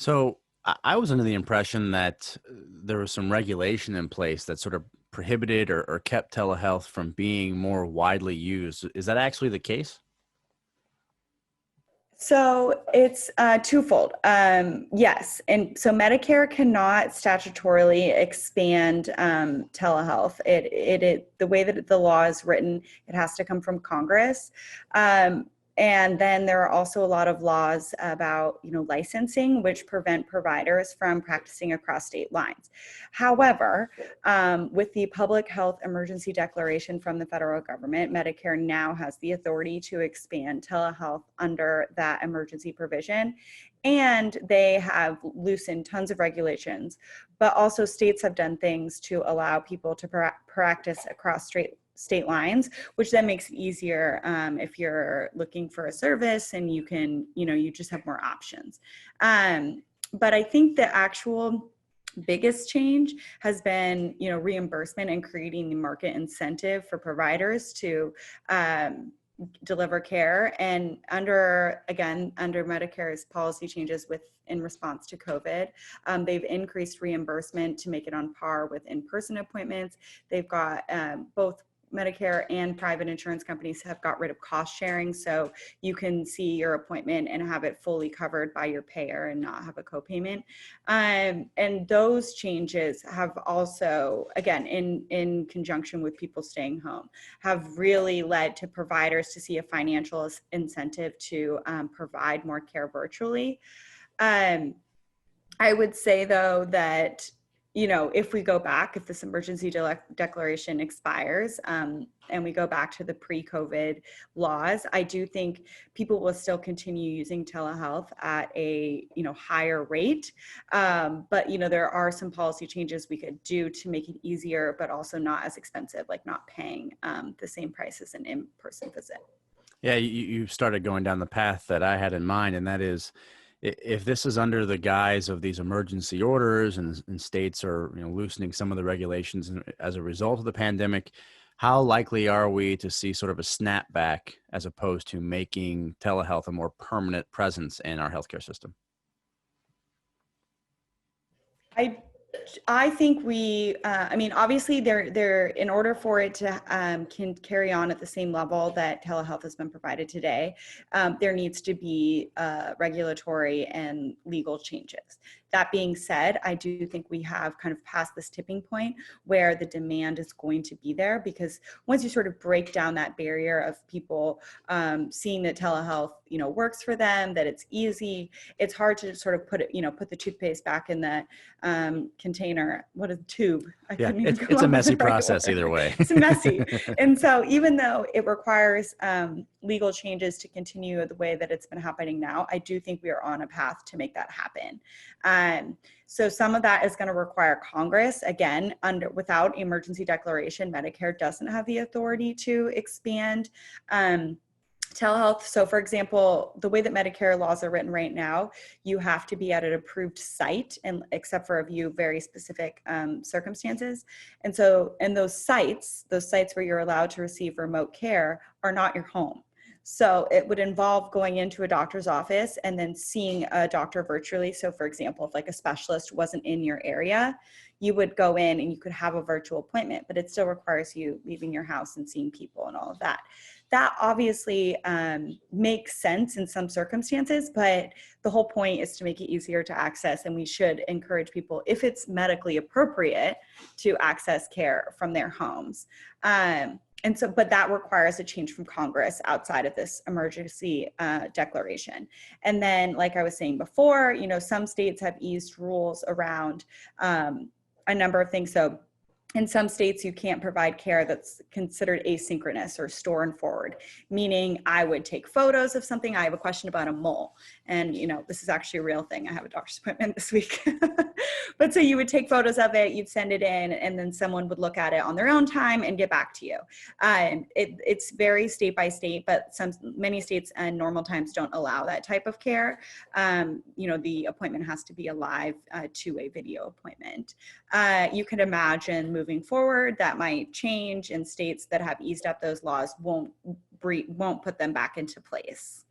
So I was under the impression that there was some regulation in place that sort of prohibited or kept telehealth from being more widely used. Is that actually the case? So it's twofold. Yes. And so Medicare cannot statutorily expand telehealth. The way that the law is written, it has to come from Congress. Um, and then there are also a lot of laws about, licensing, which prevent providers from practicing across state lines. However, with the public health emergency declaration from the federal government, Medicare now has the authority to expand telehealth under that emergency provision. And they have loosened tons of regulations, but also states have done things to allow people to practice across state lines, which then makes it easier if you're looking for a service and you just have more options. But I think the actual biggest change has been, reimbursement and creating the market incentive for providers to deliver care. And under Medicare's policy changes in response to COVID, they've increased reimbursement to make it on par with in-person appointments. They've got both Medicare and private insurance companies have got rid of cost sharing, so you can see your appointment and have it fully covered by your payer and not have a copayment. And those changes have also, again, in conjunction with people staying home, have really led to providers to see a financial incentive to provide more care virtually. I would say, though, that if we go back, if this emergency declaration expires and we go back to the pre-COVID laws, I do think people will still continue using telehealth at a higher rate. But there are some policy changes we could do to make it easier, but also not as expensive, like not paying the same price as an in-person visit. Yeah, you started going down the path that I had in mind, and that is if this is under the guise of these emergency orders and states are loosening some of the regulations as a result of the pandemic, how likely are we to see sort of a snapback as opposed to making telehealth a more permanent presence in our healthcare system? I think obviously there, in order for it to can carry on at the same level that telehealth has been provided today, there needs to be regulatory and legal changes. That being said, I do think we have kind of passed this tipping point where the demand is going to be there, because once you sort of break down that barrier of people seeing that telehealth, works for them, that it's easy, it's hard to sort of put the toothpaste back in the container. What is tube? I Yeah, couldn't even come it's up a with messy the right process word. either way. It's messy. And so even though it requires legal changes to continue the way that it's been happening now, I do think we are on a path to make that happen. So some of that is going to require Congress. Again, without emergency declaration, Medicare doesn't have the authority to expand telehealth. So for example, the way that Medicare laws are written right now, you have to be at an approved site, and except for a few very specific circumstances. And so, and those sites where you're allowed to receive remote care are not your home. So it would involve going into a doctor's office and then seeing a doctor virtually. So for example, if like a specialist wasn't in your area, you would go in and you could have a virtual appointment, but it still requires you leaving your house and seeing people and all of that. That obviously makes sense in some circumstances, but the whole point is to make it easier to access, and we should encourage people, if it's medically appropriate, to access care from their homes. But that requires a change from Congress outside of this emergency declaration. And then, like I was saying before, some states have eased rules around a number of things. So in some states, you can't provide care that's considered asynchronous or store and forward, meaning I would take photos of something. I have a question about a mole. And, this is actually a real thing. I have a doctor's appointment this week. But so you would take photos of it, you'd send it in, and then someone would look at it on their own time and get back to you. It's very state by state, but many states and normal times don't allow that type of care. The appointment has to be a live two-way video appointment. You can imagine moving forward that might change, and states that have eased up those laws won't put them back into place.